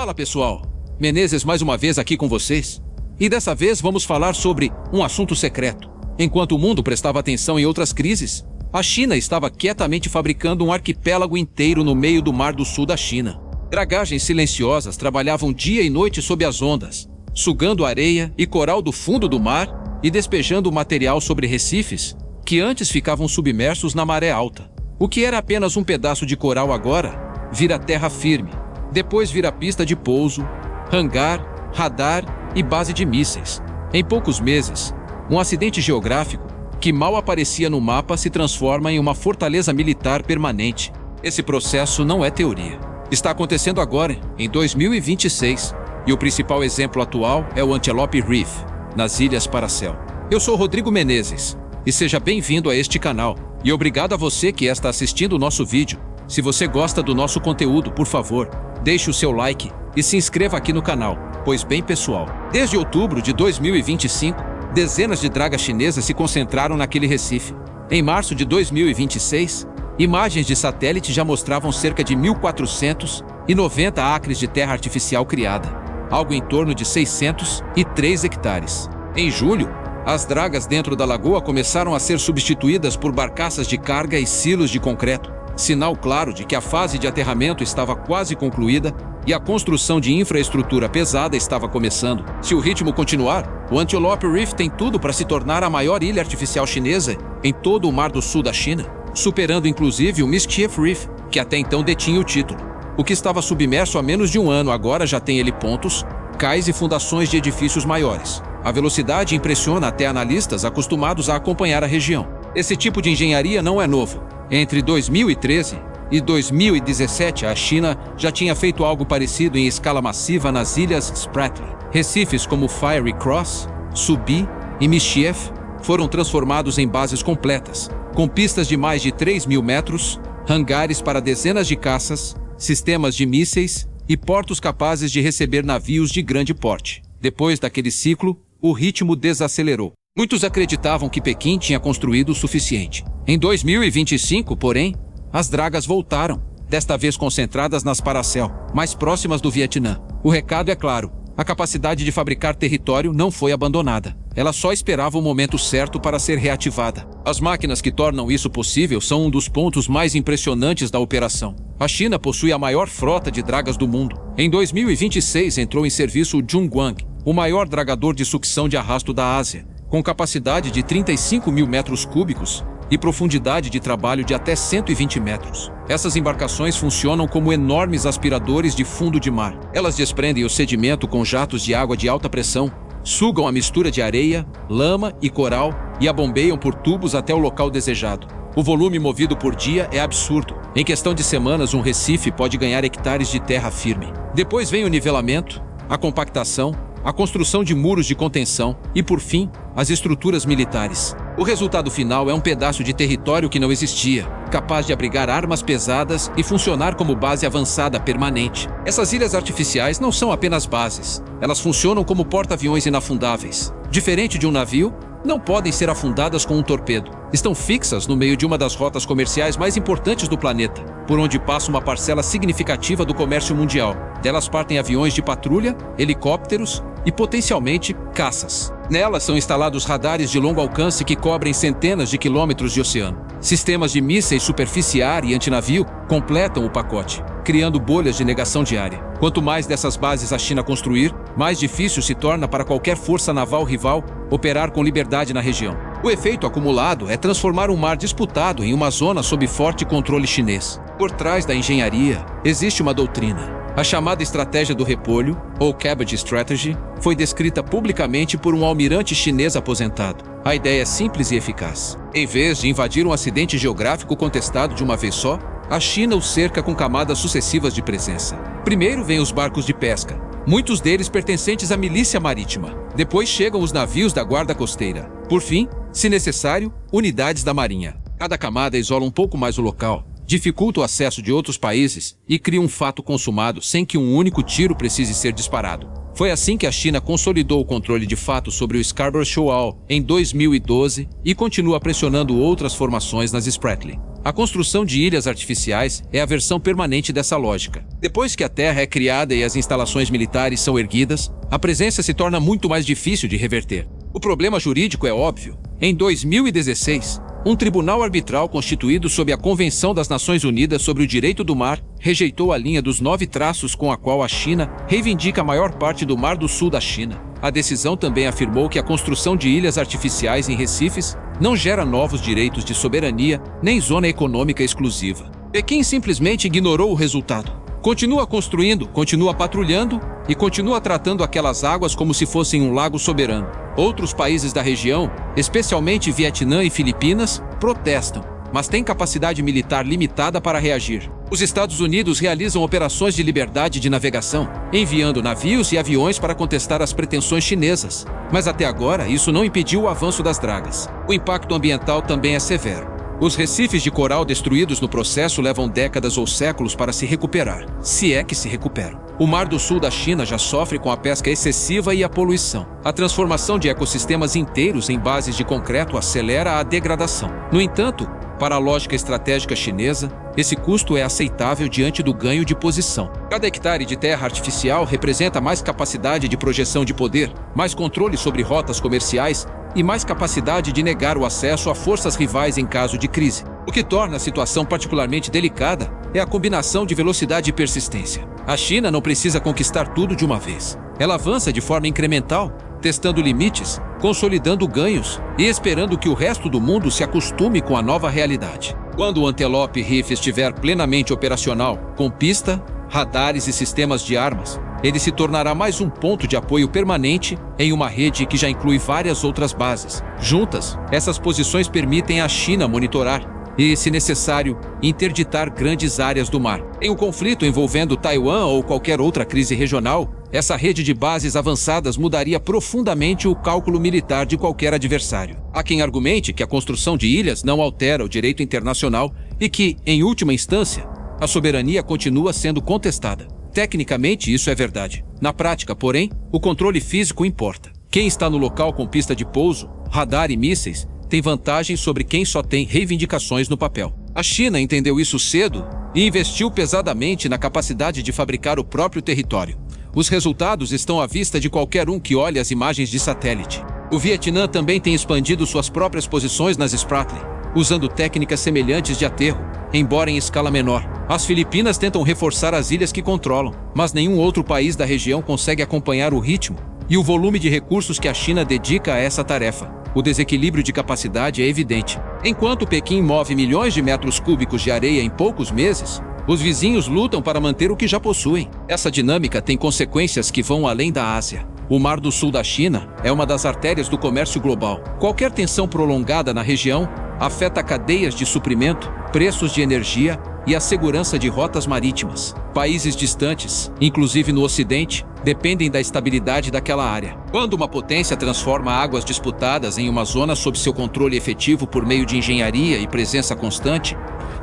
Fala pessoal, Menezes mais uma vez aqui com vocês. E dessa vez vamos falar sobre um assunto secreto. Enquanto o mundo prestava atenção em outras crises, a China estava quietamente fabricando um arquipélago inteiro no meio do Mar do Sul da China. Dragagens silenciosas trabalhavam dia e noite sob as ondas, sugando areia e coral do fundo do mar e despejando material sobre recifes que antes ficavam submersos na maré alta. O que era apenas um pedaço de coral agora vira terra firme, depois vira pista de pouso, hangar, radar e base de mísseis. Em poucos meses, um acidente geográfico que mal aparecia no mapa se transforma em uma fortaleza militar permanente. Esse processo não é teoria. Está acontecendo agora, em 2026, e o principal exemplo atual é o Antelope Reef, nas Ilhas Paracel. Eu sou Rodrigo Menezes, e seja bem-vindo a este canal. E obrigado a você que está assistindo o nosso vídeo. Se você gosta do nosso conteúdo, por favor, deixe o seu like e se inscreva aqui no canal, pois bem pessoal, desde outubro de 2025, dezenas de dragas chinesas se concentraram naquele recife. Em março de 2026, imagens de satélite já mostravam cerca de 1.490 acres de terra artificial criada, algo em torno de 603 hectares. Em julho, as dragas dentro da lagoa começaram a ser substituídas por barcaças de carga e silos de concreto, sinal claro de que a fase de aterramento estava quase concluída e a construção de infraestrutura pesada estava começando. Se o ritmo continuar, o Antelope Reef tem tudo para se tornar a maior ilha artificial chinesa em todo o Mar do Sul da China, superando inclusive o Mischief Reef, que até então detinha o título. O que estava submerso há menos de um ano agora já tem ele pontos, cais e fundações de edifícios maiores. A velocidade impressiona até analistas acostumados a acompanhar a região. Esse tipo de engenharia não é novo. Entre 2013 e 2017, a China já tinha feito algo parecido em escala massiva nas Ilhas Spratly. Recifes como Fiery Cross, Subi e Mischief foram transformados em bases completas, com pistas de mais de 3.000 metros, hangares para dezenas de caças, sistemas de mísseis e portos capazes de receber navios de grande porte. Depois daquele ciclo, o ritmo desacelerou. Muitos acreditavam que Pequim tinha construído o suficiente. Em 2025, porém, as dragas voltaram, desta vez concentradas nas Paracel, mais próximas do Vietnã. O recado é claro: a capacidade de fabricar território não foi abandonada. Ela só esperava o momento certo para ser reativada. As máquinas que tornam isso possível são um dos pontos mais impressionantes da operação. A China possui a maior frota de dragas do mundo. Em 2026 entrou em serviço o Zhongguang, o maior dragador de sucção de arrasto da Ásia, com capacidade de 35.000 metros cúbicos e profundidade de trabalho de até 120 metros. Essas embarcações funcionam como enormes aspiradores de fundo de mar. Elas desprendem o sedimento com jatos de água de alta pressão, sugam a mistura de areia, lama e coral e a bombeiam por tubos até o local desejado. O volume movido por dia é absurdo. Em questão de semanas, um recife pode ganhar hectares de terra firme. Depois vem o nivelamento, a compactação, a construção de muros de contenção e, por fim, as estruturas militares. O resultado final é um pedaço de território que não existia, capaz de abrigar armas pesadas e funcionar como base avançada permanente. Essas ilhas artificiais não são apenas bases, elas funcionam como porta-aviões inafundáveis. Diferente de um navio, não podem ser afundadas com um torpedo. Estão fixas no meio de uma das rotas comerciais mais importantes do planeta, por onde passa uma parcela significativa do comércio mundial. Delas partem aviões de patrulha, helicópteros e, potencialmente, caças. Nelas são instalados radares de longo alcance que cobrem centenas de quilômetros de oceano. Sistemas de mísseis superfície ar e antinavio completam o pacote, criando bolhas de negação diária. Quanto mais dessas bases a China construir, mais difícil se torna para qualquer força naval rival operar com liberdade na região. O efeito acumulado é transformar um mar disputado em uma zona sob forte controle chinês. Por trás da engenharia, existe uma doutrina. A chamada estratégia do repolho, ou Cabbage Strategy, foi descrita publicamente por um almirante chinês aposentado. A ideia é simples e eficaz. Em vez de invadir um acidente geográfico contestado de uma vez só, a China o cerca com camadas sucessivas de presença. Primeiro vêm os barcos de pesca, muitos deles pertencentes à milícia marítima. Depois chegam os navios da guarda costeira. Por fim, se necessário, unidades da marinha. Cada camada isola um pouco mais o local, dificulta o acesso de outros países e cria um fato consumado sem que um único tiro precise ser disparado. Foi assim que a China consolidou o controle de fato sobre o Scarborough Shoal em 2012 e continua pressionando outras formações nas Spratly. A construção de ilhas artificiais é a versão permanente dessa lógica. Depois que a terra é criada e as instalações militares são erguidas, a presença se torna muito mais difícil de reverter. O problema jurídico é óbvio. Em 2016, um tribunal arbitral constituído sob a Convenção das Nações Unidas sobre o Direito do Mar rejeitou a linha dos 9 traços com a qual a China reivindica a maior parte do Mar do Sul da China. A decisão também afirmou que a construção de ilhas artificiais em recifes não gera novos direitos de soberania nem zona econômica exclusiva. Pequim simplesmente ignorou o resultado. Continua construindo, continua patrulhando e continua tratando aquelas águas como se fossem um lago soberano. Outros países da região, especialmente Vietnã e Filipinas, protestam, mas têm capacidade militar limitada para reagir. Os Estados Unidos realizam operações de liberdade de navegação, enviando navios e aviões para contestar as pretensões chinesas. Mas até agora, isso não impediu o avanço das dragas. O impacto ambiental também é severo. Os recifes de coral destruídos no processo levam décadas ou séculos para se recuperar, se é que se recuperam. O Mar do Sul da China já sofre com a pesca excessiva e a poluição. A transformação de ecossistemas inteiros em bases de concreto acelera a degradação. No entanto, para a lógica estratégica chinesa, esse custo é aceitável diante do ganho de posição. Cada hectare de terra artificial representa mais capacidade de projeção de poder, mais controle sobre rotas comerciais e mais capacidade de negar o acesso a forças rivais em caso de crise. O que torna a situação particularmente delicada é a combinação de velocidade e persistência. A China não precisa conquistar tudo de uma vez. Ela avança de forma incremental, testando limites, consolidando ganhos e esperando que o resto do mundo se acostume com a nova realidade. Quando o Antelope Reef estiver plenamente operacional, com pista, radares e sistemas de armas, ele se tornará mais um ponto de apoio permanente em uma rede que já inclui várias outras bases. Juntas, essas posições permitem à China monitorar e, se necessário, interditar grandes áreas do mar. Em um conflito envolvendo Taiwan ou qualquer outra crise regional, essa rede de bases avançadas mudaria profundamente o cálculo militar de qualquer adversário. Há quem argumente que a construção de ilhas não altera o direito internacional e que, em última instância, a soberania continua sendo contestada. Tecnicamente, isso é verdade. Na prática, porém, o controle físico importa. Quem está no local com pista de pouso, radar e mísseis tem vantagem sobre quem só tem reivindicações no papel. A China entendeu isso cedo e investiu pesadamente na capacidade de fabricar o próprio território. Os resultados estão à vista de qualquer um que olhe as imagens de satélite. O Vietnã também tem expandido suas próprias posições nas Spratly, usando técnicas semelhantes de aterro, embora em escala menor. As Filipinas tentam reforçar as ilhas que controlam, mas nenhum outro país da região consegue acompanhar o ritmo e o volume de recursos que a China dedica a essa tarefa. O desequilíbrio de capacidade é evidente. Enquanto Pequim move milhões de metros cúbicos de areia em poucos meses, os vizinhos lutam para manter o que já possuem. Essa dinâmica tem consequências que vão além da Ásia. O Mar do Sul da China é uma das artérias do comércio global. Qualquer tensão prolongada na região afeta cadeias de suprimento, preços de energia e a segurança de rotas marítimas. Países distantes, inclusive no Ocidente, dependem da estabilidade daquela área. Quando uma potência transforma águas disputadas em uma zona sob seu controle efetivo por meio de engenharia e presença constante,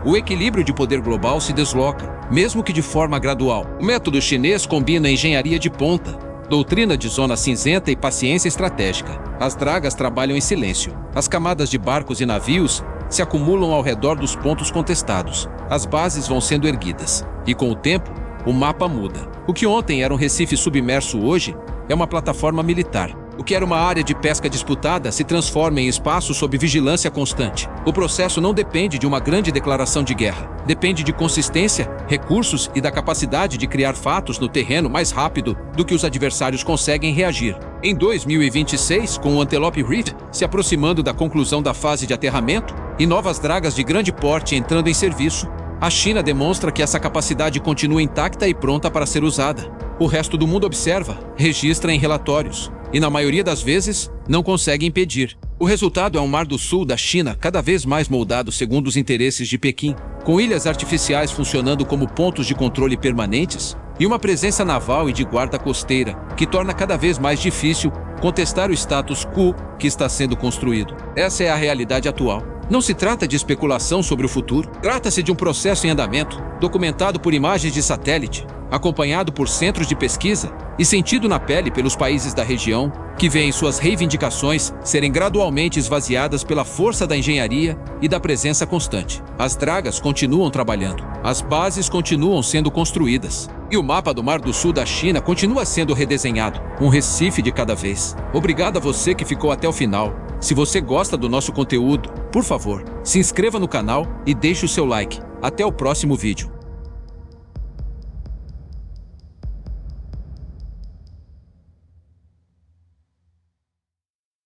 o equilíbrio de poder global se desloca, mesmo que de forma gradual. O método chinês combina engenharia de ponta, doutrina de zona cinzenta e paciência estratégica. As dragas trabalham em silêncio. As camadas de barcos e navios se acumulam ao redor dos pontos contestados. As bases vão sendo erguidas. E com o tempo, o mapa muda. O que ontem era um recife submerso hoje é uma plataforma militar. O que era uma área de pesca disputada se transforma em espaço sob vigilância constante. O processo não depende de uma grande declaração de guerra. Depende de consistência, recursos e da capacidade de criar fatos no terreno mais rápido do que os adversários conseguem reagir. Em 2026, com o Antelope Reef se aproximando da conclusão da fase de aterramento e novas dragas de grande porte entrando em serviço, a China demonstra que essa capacidade continua intacta e pronta para ser usada. O resto do mundo observa, registra em relatórios e, na maioria das vezes, não consegue impedir. O resultado é um Mar do Sul da China cada vez mais moldado segundo os interesses de Pequim, com ilhas artificiais funcionando como pontos de controle permanentes e uma presença naval e de guarda costeira que torna cada vez mais difícil contestar o status quo que está sendo construído. Essa é a realidade atual. Não se trata de especulação sobre o futuro. Trata-se de um processo em andamento, documentado por imagens de satélite, acompanhado por centros de pesquisa e sentido na pele pelos países da região, que veem suas reivindicações serem gradualmente esvaziadas pela força da engenharia e da presença constante. As dragas continuam trabalhando, as bases continuam sendo construídas, e o mapa do Mar do Sul da China continua sendo redesenhado, um recife de cada vez. Obrigado a você que ficou até o final. Se você gosta do nosso conteúdo, por favor, se inscreva no canal e deixe o seu like. Até o próximo vídeo.